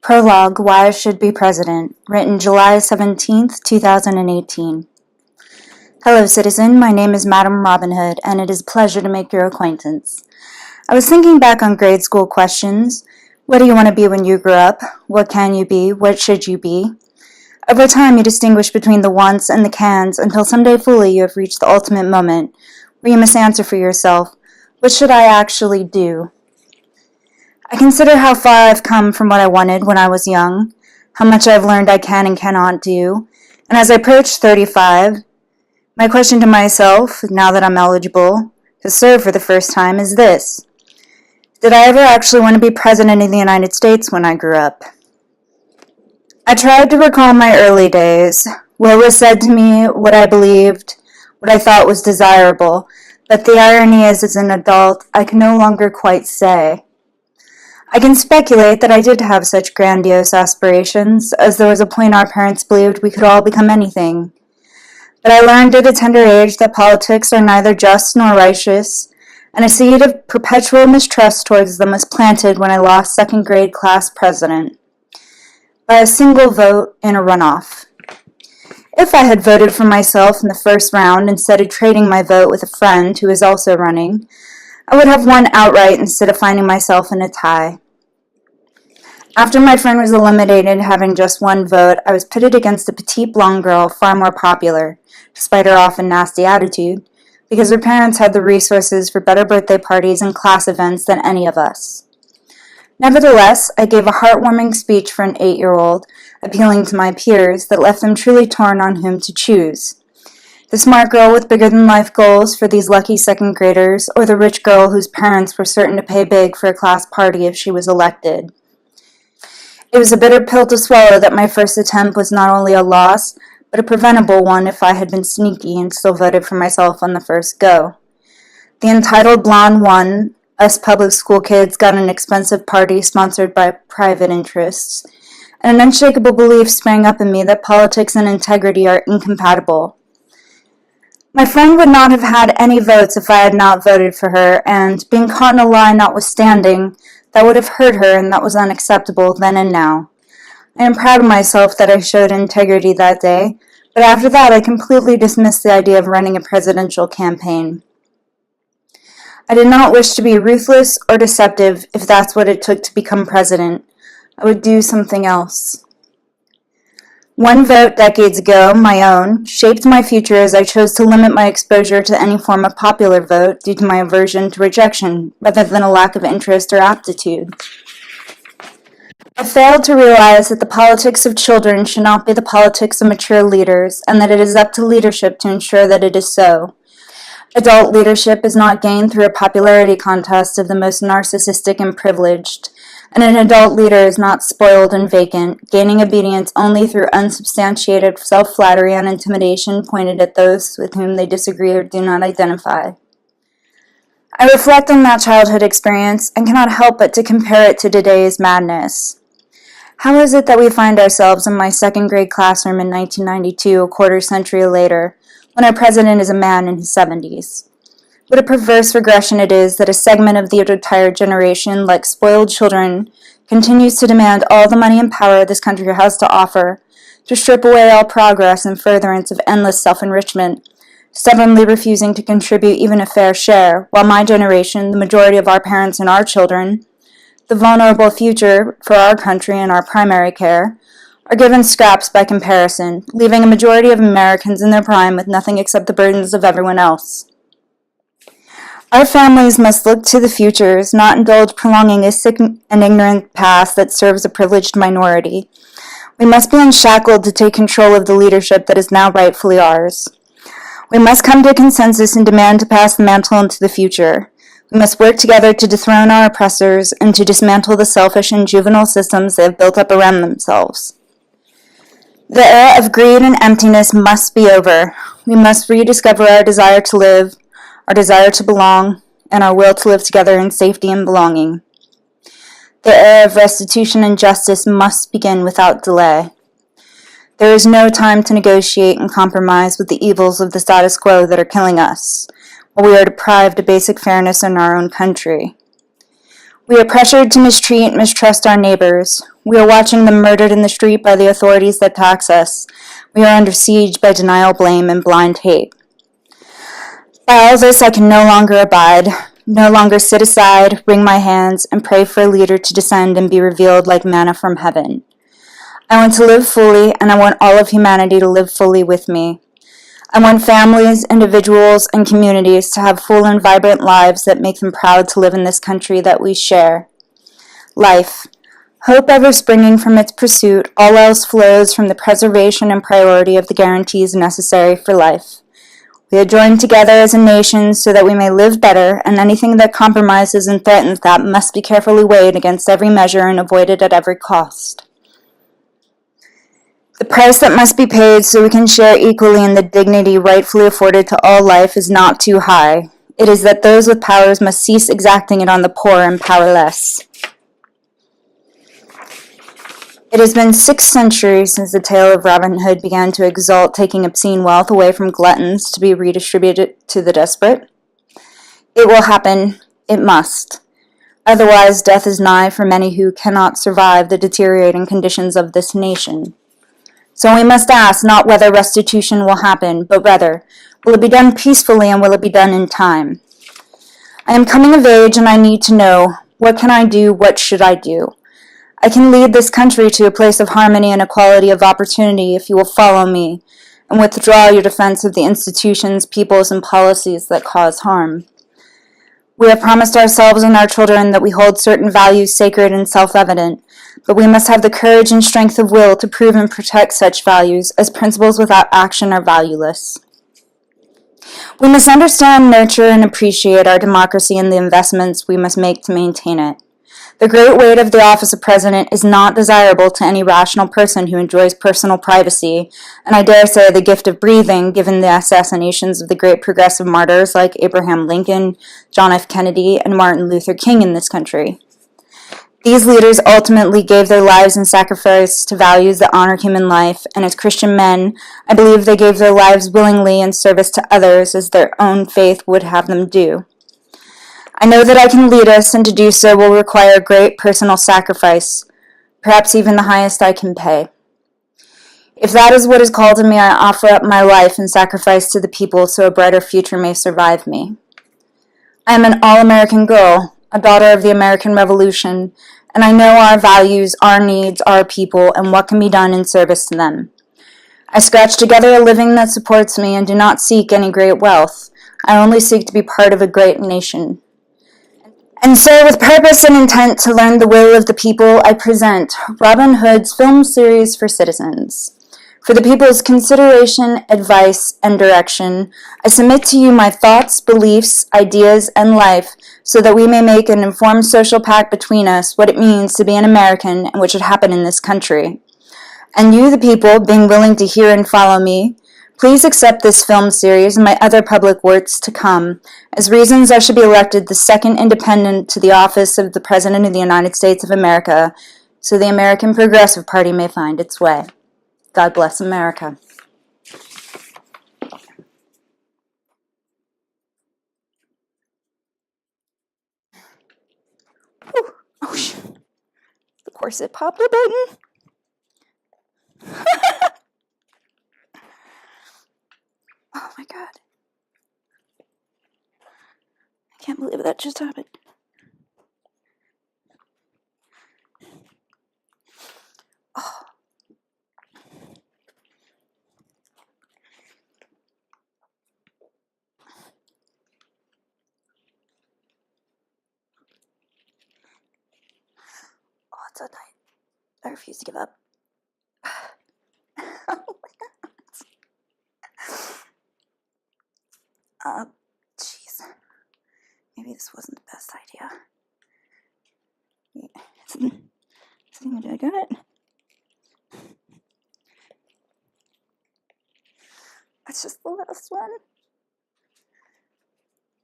Prologue, Why I Should Be President, written July 17th, 2018. Hello, citizen. My name is Madam Robin Hood, and it is a pleasure to make your acquaintance. I was thinking back on grade school questions. What do you want to be when you grow up? What can you be? What should you be? Over time, you distinguish between the wants and the cans until someday fully you have reached the ultimate moment where you must answer for yourself. What should I actually do? I consider how far I've come from what I wanted when I was young, how much I've learned I can and cannot do, and as I approach 35, my question to myself, now that I'm eligible to serve for the first time, is this. Did I ever actually want to be President of the United States when I grew up? I tried to recall my early days, what was said to me, what I believed, what I thought was desirable, but the irony is, as an adult, I can no longer quite say. I can speculate that I did have such grandiose aspirations, as there was a point our parents believed we could all become anything. But I learned at a tender age that politics are neither just nor righteous, and a seed of perpetual mistrust towards them was planted when I lost second grade class president, by a single vote in a runoff. If I had voted for myself in the first round instead of trading my vote with a friend who was also running, I would have won outright instead of finding myself in a tie. After my friend was eliminated having just one vote, I was pitted against a petite blonde girl far more popular, despite her often nasty attitude, because her parents had the resources for better birthday parties and class events than any of us. Nevertheless, I gave a heartwarming speech for an 8-year-old, appealing to my peers that left them truly torn on whom to choose. The smart girl with bigger-than-life goals for these lucky second graders, or the rich girl whose parents were certain to pay big for a class party if she was elected. It was a bitter pill to swallow that my first attempt was not only a loss, but a preventable one if I had been sneaky and still voted for myself on the first go. The entitled blonde won. Us public school kids got an expensive party sponsored by private interests, and an unshakable belief sprang up in me that politics and integrity are incompatible. My friend would not have had any votes if I had not voted for her, and, being caught in a lie notwithstanding, that would have hurt her, and that was unacceptable then and now. I am proud of myself that I showed integrity that day, but after that I completely dismissed the idea of running a presidential campaign. I did not wish to be ruthless or deceptive if that's what it took to become president. I would do something else. One vote decades ago, my own, shaped my future as I chose to limit my exposure to any form of popular vote due to my aversion to rejection, rather than a lack of interest or aptitude. I failed to realize that the politics of children should not be the politics of mature leaders, and that it is up to leadership to ensure that it is so. Adult leadership is not gained through a popularity contest of the most narcissistic and privileged, and an adult leader is not spoiled and vacant, gaining obedience only through unsubstantiated self-flattery and intimidation pointed at those with whom they disagree or do not identify. I reflect on that childhood experience and cannot help but to compare it to today's madness. How is it that we find ourselves in my second grade classroom in 1992, a quarter century later, when our president is a man in his 70s? What a perverse regression it is that a segment of the retired generation, like spoiled children, continues to demand all the money and power this country has to offer, to strip away all progress in furtherance of endless self-enrichment, stubbornly refusing to contribute even a fair share, while my generation, the majority of our parents and our children, the vulnerable future for our country and our primary care, are given scraps by comparison, leaving a majority of Americans in their prime with nothing except the burdens of everyone else. Our families must look to the futures, not indulge prolonging a sick and ignorant past that serves a privileged minority. We must be unshackled to take control of the leadership that is now rightfully ours. We must come to a consensus and demand to pass the mantle into the future. We must work together to dethrone our oppressors and to dismantle the selfish and juvenile systems they have built up around themselves. The era of greed and emptiness must be over. We must rediscover our desire to live, our desire to belong, and our will to live together in safety and belonging. The era of restitution and justice must begin without delay. There is no time to negotiate and compromise with the evils of the status quo that are killing us, while we are deprived of basic fairness in our own country. We are pressured to mistreat and mistrust our neighbors. We are watching them murdered in the street by the authorities that tax us. We are under siege by denial, blame, and blind hate. By all this I can no longer abide, no longer sit aside, wring my hands, and pray for a leader to descend and be revealed like manna from heaven. I want to live fully, and I want all of humanity to live fully with me. I want families, individuals, and communities to have full and vibrant lives that make them proud to live in this country that we share. Life. Hope ever springing from its pursuit, all else flows from the preservation and priority of the guarantees necessary for life. We are joined together as a nation so that we may live better, and anything that compromises and threatens that must be carefully weighed against every measure and avoided at every cost. The price that must be paid so we can share equally in the dignity rightfully afforded to all life is not too high. It is that those with powers must cease exacting it on the poor and powerless. It has been 6 centuries since the tale of Robin Hood began to exalt taking obscene wealth away from gluttons to be redistributed to the desperate. It will happen. It must. Otherwise, death is nigh for many who cannot survive the deteriorating conditions of this nation. So we must ask not whether restitution will happen, but rather, will it be done peacefully and will it be done in time? I am coming of age and I need to know, what can I do, what should I do? I can lead this country to a place of harmony and equality of opportunity if you will follow me and withdraw your defense of the institutions, peoples, and policies that cause harm. We have promised ourselves and our children that we hold certain values sacred and self-evident, but we must have the courage and strength of will to prove and protect such values, as principles without action are valueless. We must understand, nurture, and appreciate our democracy and the investments we must make to maintain it. The great weight of the office of president is not desirable to any rational person who enjoys personal privacy, and I dare say the gift of breathing, given the assassinations of the great progressive martyrs like Abraham Lincoln, John F. Kennedy, and Martin Luther King in this country. These leaders ultimately gave their lives in sacrifice to values that honor human life, and as Christian men, I believe they gave their lives willingly in service to others as their own faith would have them do. I know that I can lead us, and to do so will require great personal sacrifice, perhaps even the highest I can pay. If that is what is called of me, I offer up my life in sacrifice to the people so a brighter future may survive me. I am an all-American girl, a daughter of the American Revolution, and I know our values, our needs, our people, and what can be done in service to them. I scratch together a living that supports me and do not seek any great wealth. I only seek to be part of a great nation. And so, with purpose and intent to learn the will of the people, I present Robin Hood's film series for citizens. For the people's consideration, advice, and direction, I submit to you my thoughts, beliefs, ideas, and life, so that we may make an informed social pact between us what it means to be an American and what should happen in this country. And you, the people, being willing to hear and follow me, please accept this film series and my other public works to come as reasons I should be elected the second independent to the office of the President of the United States of America, so the American Progressive Party may find its way. God bless America. Whew. Oh, the corset popped a button. Oh my God. I can't believe that just happened. Oh. Oh, it's so tight. I refuse to give up. Oh my God. Jeez. Maybe this wasn't the best idea. Wait, I got it. That's just the last one.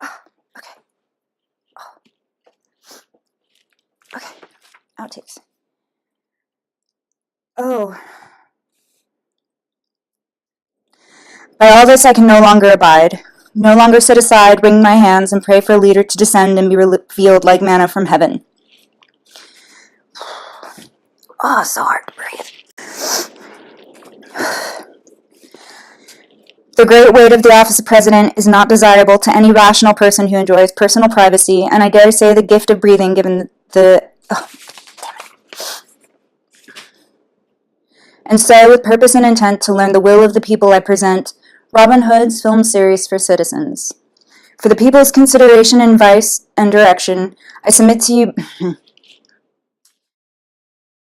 Oh, okay. Oh. Okay. Outtakes. Oh. By all this I can no longer abide. No longer sit aside, wring my hands, and pray for a leader to descend and be revealed like manna from heaven. Oh, so hard to breathe. The great weight of the office of president is not desirable to any rational person who enjoys personal privacy, and I dare say the gift of breathing given the... Oh, and so, with purpose and intent to learn the will of the people, I present Robin Hood's film series for citizens. For the people's consideration, advice, and direction, I submit to you...